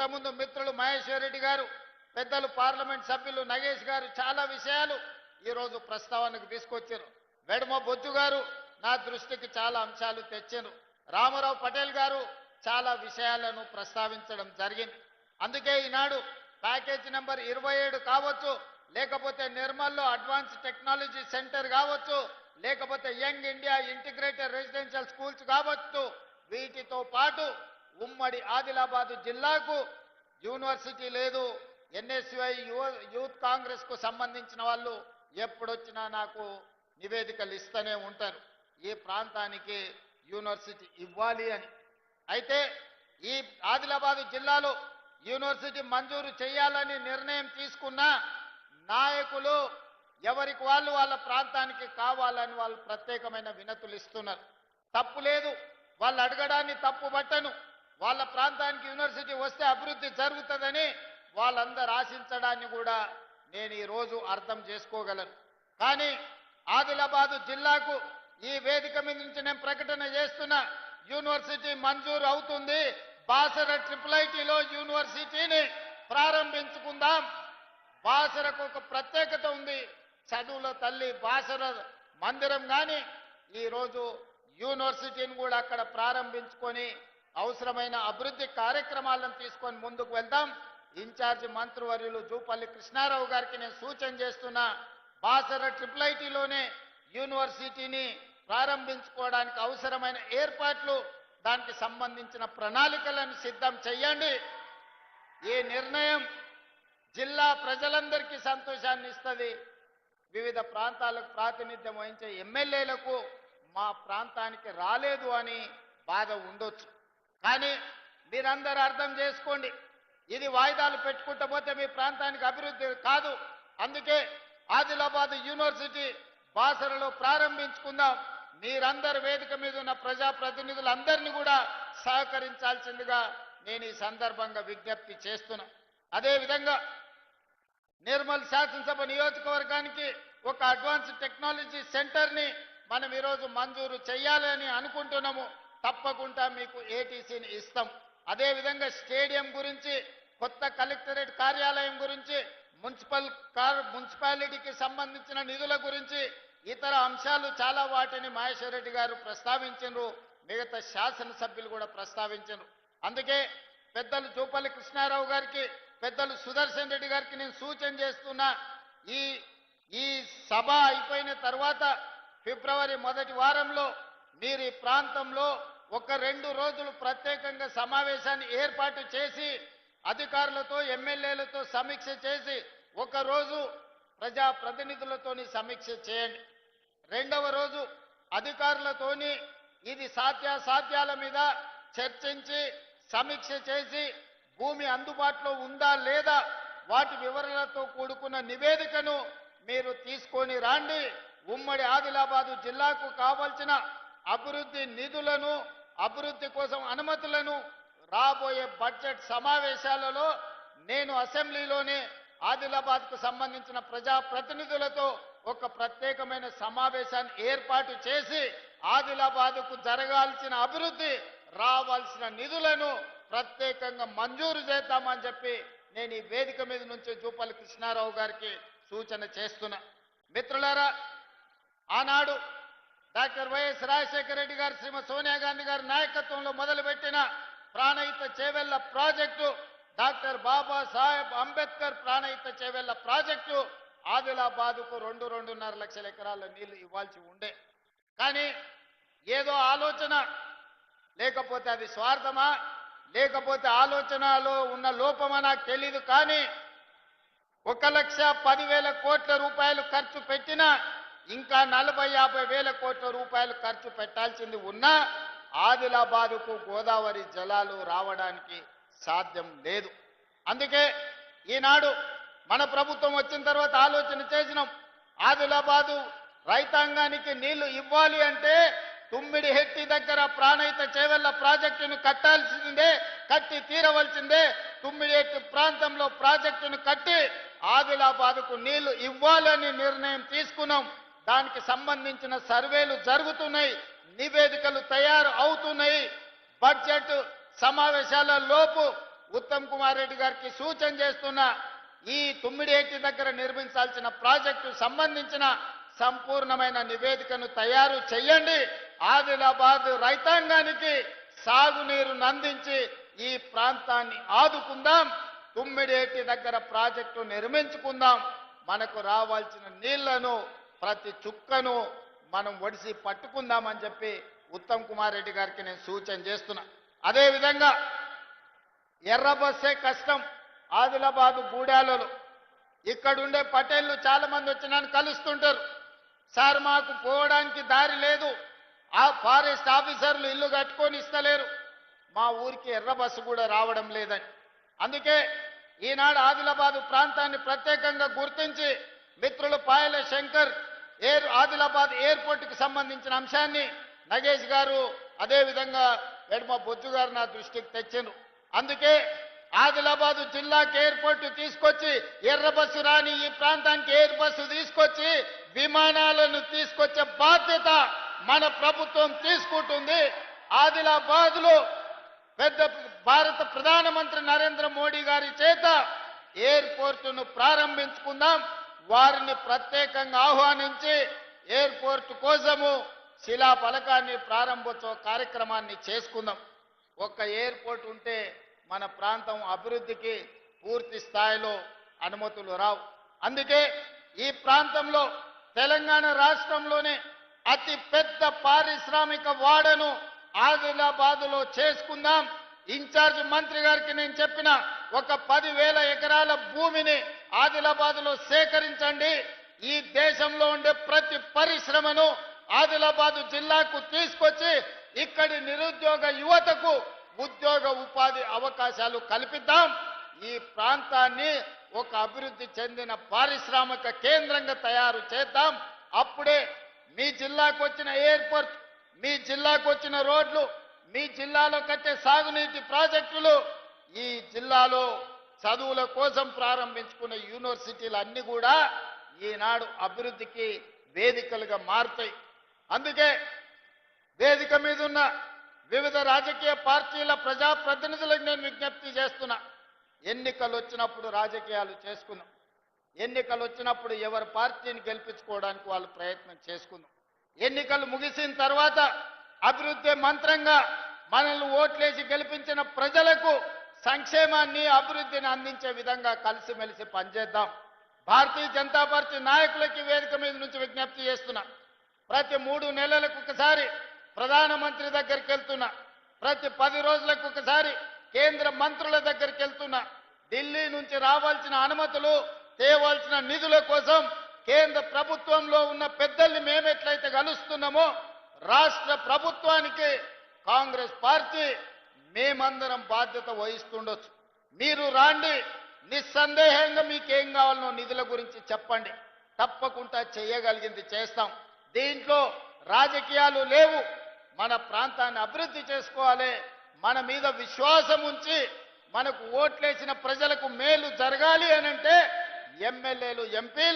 ఇంతకుముందు మిత్రులు మహేశ్వర్ రెడ్డి గారు, పెద్దలు పార్లమెంట్ సభ్యులు నగేష్ గారు చాలా విషయాలు ఈరోజు ప్రస్తావనకు తీసుకొచ్చారు. వెడమ బొజ్జు గారు నా దృష్టికి చాలా అంశాలు తెచ్చారు. రామారావు పటేల్ గారు చాలా విషయాలను ప్రస్తావించడం జరిగింది. అందుకే ఈనాడు ప్యాకేజ్ నెంబర్ 27 కావచ్చు, లేకపోతే నిర్మల్లో అడ్వాన్స్ టెక్నాలజీ సెంటర్ కావచ్చు, లేకపోతే young India integrated residential schools కావచ్చు, వీటితో పాటు ఉమ్మడి ఆదిలాబాద్ జిల్లాకు యూనివర్సిటీ లేదు. ఎన్ఎస్యుఐ యూత్ కాంగ్రెస్ కు సంబంధించిన వాళ్ళు ఎప్పుడొచ్చినా నాకు నివేదికలు ఇస్తూనే ఉంటారు, ఈ ప్రాంతానికి యూనివర్సిటీ ఇవ్వాలి అని. అయితే ఈ ఆదిలాబాద్ జిల్లాలో యూనివర్సిటీ మంజూరు చేయాలని నిర్ణయం తీసుకున్న నాయకులు ఎవరికి వాళ్ళు వాళ్ళ ప్రాంతానికి కావాలని వాళ్ళు ప్రత్యేకమైన వినతులు ఇస్తున్నారు. తప్పు లేదు, వాళ్ళు అడగడాన్ని తప్పు పట్టను. వాళ్ళ ప్రాంతానికి యూనివర్సిటీ వస్తే అభివృద్ధి జరుగుతుందని వాళ్ళందరూ ఆశించడాన్ని కూడా నేను ఈరోజు అర్థం చేసుకోగలను. కానీ ఆదిలాబాదు జిల్లాకు ఈ వేదిక మీద నుంచి నేను ప్రకటన చేస్తున్నా, యూనివర్సిటీ మంజూరు అవుతుంది. బాసర ట్రిపుల్ యూనివర్సిటీని ప్రారంభించుకుందాం. బాసరకు ఒక ప్రత్యేకత ఉంది, చదువుల తల్లి బాసర మందిరం. కానీ ఈరోజు యూనివర్సిటీని కూడా అక్కడ ప్రారంభించుకొని అవసరమైన అభివృద్ధి కార్యక్రమాలను తీసుకొని ముందుకు వెళ్దాం. ఇన్ఛార్జి మంత్రివర్యులు జూపల్లి కృష్ణారావు గారికి నేను సూచన చేస్తున్నా, బాసర ట్రిపుల్ యూనివర్సిటీని ప్రారంభించుకోవడానికి అవసరమైన ఏర్పాట్లు, దానికి సంబంధించిన ప్రణాళికలను సిద్ధం చేయండి. ఈ నిర్ణయం జిల్లా ప్రజలందరికీ సంతోషాన్ని ఇస్తుంది. వివిధ ప్రాంతాలకు ప్రాతినిధ్యం వహించే ఎమ్మెల్యేలకు మా ప్రాంతానికి రాలేదు అని బాధ ఉండొచ్చు. కానీ మీరందరూ అర్థం చేసుకోండి, ఇది వాయిదాలు పెట్టుకుంటూ పోతే మీ ప్రాంతానికి అభివృద్ధి కాదు. అందుకే ఆదిలాబాద్ యూనివర్సిటీ బాసరలో ప్రారంభించుకుందాం. మీరందరూ వేదిక మీద ఉన్న ప్రజాప్రతినిధులందరినీ కూడా సహకరించాల్సిందిగా నేను ఈ సందర్భంగా విజ్ఞప్తి చేస్తున్నా. అదేవిధంగా నిర్మల్ శాసనసభ నియోజకవర్గానికి ఒక అడ్వాన్స్ టెక్నాలజీ సెంటర్ని మనం ఈరోజు మంజూరు చేయాలని అనుకుంటున్నాము. తప్పకుండా మీకు ఏటీసీని ఇస్తాం. అదేవిధంగా స్టేడియం గురించి, కొత్త కలెక్టరేట్ కార్యాలయం గురించి, మున్సిపాలిటీకి సంబంధించిన నిధుల గురించి, ఇతర అంశాలు చాలా వాటిని మహేశ్వర్ రెడ్డి గారు ప్రస్తావించారు, మిగతా శాసనసభ్యులు కూడా ప్రస్తావించారు. అందుకే పెద్దలు జూపల్లి కృష్ణారావు గారికి, పెద్దలు సుదర్శన్ రెడ్డి గారికి నేను సూచన చేస్తున్నా, ఈ సభ అయిపోయిన తర్వాత ఫిబ్రవరి మొదటి వారంలో మీరు ఈ ప్రాంతంలో ఒక 2 రోజులు ప్రత్యేకంగా సమావేశాన్ని ఏర్పాటు చేసి అధికారులతో ఎమ్మెల్యేలతో సమీక్ష చేసి, ఒక రోజు ప్రజాప్రతినిధులతోని సమీక్ష చేయండి. 2వ రోజు అధికారులతోని ఇది సాధ్యాసాధ్యాల మీద చర్చించి సమీక్ష చేసి భూమి అందుబాటులో ఉందా లేదా వాటి వివరాలతో కూడుకున్న నివేదికను మీరు తీసుకొని రండి. ఉమ్మడి ఆదిలాబాదు జిల్లాకు కావాల్సిన అభివృద్ధి నిధులను, అభివృద్ధి కోసం అనుమతులను రాబోయే బడ్జెట్ సమావేశాలలో నేను అసెంబ్లీలోనే ఆదిలాబాద్కు సంబంధించిన ప్రజాప్రతినిధులతో ఒక ప్రత్యేకమైన సమావేశాన్ని ఏర్పాటు చేసి ఆదిలాబాద్కు జరగాల్సిన అభివృద్ధి, రావాల్సిన నిధులను ప్రత్యేకంగా మంజూరు చేద్దామని చెప్పి నేను ఈ వేదిక మీద నుంచి జూపల్లి కృష్ణారావు గారికి సూచన చేస్తున్నా. మిత్రులారా, ఆనాడు డాక్టర్ వైఎస్ రాజశేఖర రెడ్డి గారు, శ్రీమతి సోనియా గాంధీ గారి నాయకత్వంలో మొదలుపెట్టిన Pranahita Chevella project, doctor Babasaheb Ambedkar Pranahita Chevella project ఆదిలాబాదుకు 2.5 లక్షల ఎకరాల నీళ్లు ఇవ్వాల్సి ఉండే. కానీ ఏదో ఆలోచన, లేకపోతే అది స్వార్థమా, లేకపోతే ఆలోచనలో ఉన్న లోపమా నాకు తెలీదు. కానీ 1,10,000 కోట్ల రూపాయలు ఖర్చు పెట్టినా ఇంకా 40-50 వేల కోట్ల రూపాయలు ఖర్చు పెట్టాల్సింది ఉన్నా ఆదిలాబాదుకు గోదావరి జలాలు రావడానికి సాధ్యం లేదు. అందుకే ఈనాడు మన ప్రభుత్వం వచ్చిన తర్వాత ఆలోచన చేసినాం, ఆదిలాబాదు రైతాంగానికి నీళ్లు ఇవ్వాలి అంటే తుమ్మిడిహెట్టి దగ్గర ప్రాణహిత చేవెళ్ల ప్రాజెక్టును కట్టాల్సిందే, కట్టి తీరవలసిందే. తుమ్మిడిహెట్టి ప్రాంతంలో ప్రాజెక్టును కట్టి ఆదిలాబాదుకు నీళ్లు ఇవ్వాలని నిర్ణయం తీసుకున్నాం. దానికి సంబంధించిన సర్వేలు జరుగుతున్నాయి, నివేదికలు తయారు అవుతున్నాయి. బడ్జెట్ సమావేశాల లోపు ఉత్తమ్ కుమార్ రెడ్డి గారికి సూచన చేస్తున్నా, ఈ తుమ్మిడేటి దగ్గర నిర్మించాల్సిన ప్రాజెక్టు సంబంధించిన సంపూర్ణమైన నివేదికను తయారు చేయండి. ఆదిలాబాద్ రైతాంగానికి సాగునీరు అందించి ఈ ప్రాంతాన్ని ఆదుకుందాం. తుమ్మిడేటి దగ్గర ప్రాజెక్టు నిర్మించుకుందాం. మనకు రావాల్సిన నీళ్లను ప్రతి చుక్కను మనం ఒడిసి పట్టుకుందామని చెప్పి ఉత్తమ్ కుమార్ రెడ్డి గారికి నేను సూచన చేస్తున్నా. అదేవిధంగా ఎర్ర బస్సే కష్టం. ఆదిలాబాద్ గూడాలలో ఇక్కడుండే పటేళ్లు చాలా మంది వచ్చి నన్ను కలుస్తుంటారు. సార్ మాకు పోవడానికి దారి లేదు, ఆ ఫారెస్ట్ ఆఫీసర్లు ఇల్లు కట్టుకొని ఇస్తలేరు, మా ఊరికి ఎర్ర బస్సు కూడా రావడం లేదని. అందుకే ఈనాడు ఆదిలాబాద్ ప్రాంతాన్ని ప్రత్యేకంగా గుర్తించి మిత్రులు పాయల శంకర్ ఆదిలాబాద్ ఎయిర్పోర్టుకి సంబంధించిన అంశాన్ని నగేష్ గారు అదేవిధంగా వెడమ బొజ్జు గారు నా దృష్టికి తెచ్చారు. అందుకే ఆదిలాబాద్ జిల్లాకి ఎయిర్పోర్టు తీసుకొచ్చి ఎర్ర బస్సు రాని ఈ ప్రాంతానికి ఎయిర్ బస్సు తీసుకొచ్చి విమానాలను తీసుకొచ్చే బాధ్యత మన ప్రభుత్వం తీసుకుంటుంది. ఆదిలాబాద్ లో పెద్ద భారత ప్రధానమంత్రి నరేంద్ర మోడీ గారి చేత ఎయిర్పోర్టును ప్రారంభించుకుందాం. వారిని ప్రత్యేకంగా ఆహ్వానించి ఎయిర్పోర్టు కోసము శిలా ఫలకాన్ని ప్రారంభోత్సవ కార్యక్రమాన్ని చేసుకుందాం. ఒక్క ఎయిర్పోర్ట్ ఉంటే మన ప్రాంతం అభివృద్ధికి పూర్తి స్థాయిలో అనుమతులు రావు. అందుకే ఈ ప్రాంతంలో తెలంగాణ రాష్ట్రంలోనే అతి పెద్ద పారిశ్రామిక వాడను ఆదిలాబాదులో చేసుకుందాం. ఇన్ఛార్జ్ మంత్రి గారికి నేను చెప్పిన ఒక 10,000 ఎకరాల భూమిని ఆదిలాబాదులో సేకరించండి. ఈ దేశంలో ఉండే ప్రతి పరిశ్రమను ఆదిలాబాద్ జిల్లాకు తీసుకొచ్చి ఇక్కడి నిరుద్యోగ యువతకు ఉద్యోగ ఉపాధి అవకాశాలు కల్పిద్దాం. ఈ ప్రాంతాన్ని ఒక అభివృద్ధి చెందిన పారిశ్రామిక కేంద్రంగా తయారు చేద్దాం. అప్పుడే మీ జిల్లాకు వచ్చిన ఎయిర్పోర్ట్, మీ జిల్లాకు వచ్చిన రోడ్లు, మీ జిల్లాలో కట్టే సాగునీటి ప్రాజెక్టులు, ఈ జిల్లాలో చదువుల కోసం ప్రారంభించుకున్న యూనివర్సిటీలు అన్ని కూడా ఈనాడు అభివృద్ధికి వేదికలుగా మారుతాయి. అందుకే వేదిక మీద ఉన్న వివిధ రాజకీయ పార్టీల ప్రజాప్రతినిధులకు నేను విజ్ఞప్తి చేస్తున్నా. ఎన్నికలు వచ్చినప్పుడు రాజకీయాలు చేసుకున్నాం, ఎన్నికలు వచ్చినప్పుడు ఎవరి పార్టీని గెలిపించుకోవడానికి వాళ్ళు ప్రయత్నం చేసుకుందాం. ఎన్నికలు ముగిసిన తర్వాత అభివృద్ధి మంత్రంగా మనల్ని ఓట్లేసి గెలిపించిన ప్రజలకు సంక్షేమాన్ని అభివృద్ధిని అందించే విధంగా కలిసిమెలిసి పనిచేద్దాం. భారతీయ జనతా పార్టీ నాయకులకి వేదిక మీద నుంచి విజ్ఞప్తి చేస్తున్నా. ప్రతి 3 నెలలకు ఒకసారి ప్రధానమంత్రి దగ్గరికి వెళ్తున్నా, ప్రతి 10 రోజులకు ఒకసారి కేంద్ర మంత్రుల దగ్గరికి వెళ్తున్నా. ఢిల్లీ నుంచి రావాల్సిన అనుమతులు, తేవాల్సిన నిధుల కోసం కేంద్ర ప్రభుత్వంలో ఉన్న పెద్దల్ని మేమెట్లయితే కలుస్తున్నామో రాష్ట్ర ప్రభుత్వానికి కాంగ్రెస్ పార్టీ మేమందరం బాధ్యత వహిస్తుండొచ్చు. మీరు రాండి, నిస్సందేహంగా మీకేం కావాలనో నిధుల గురించి చెప్పండి, తప్పకుండా చేయగలిగింది చేస్తాం. దీంట్లో రాజకీయాలు లేవు. మన ప్రాంతాన్ని అభివృద్ధి చేసుకోవాలి. మన మీద విశ్వాసం ఉంచి మనకు ఓట్లేసిన ప్రజలకు మేలు జరగాలి అనంటే ఎమ్మెల్యేలు, ఎంపీలు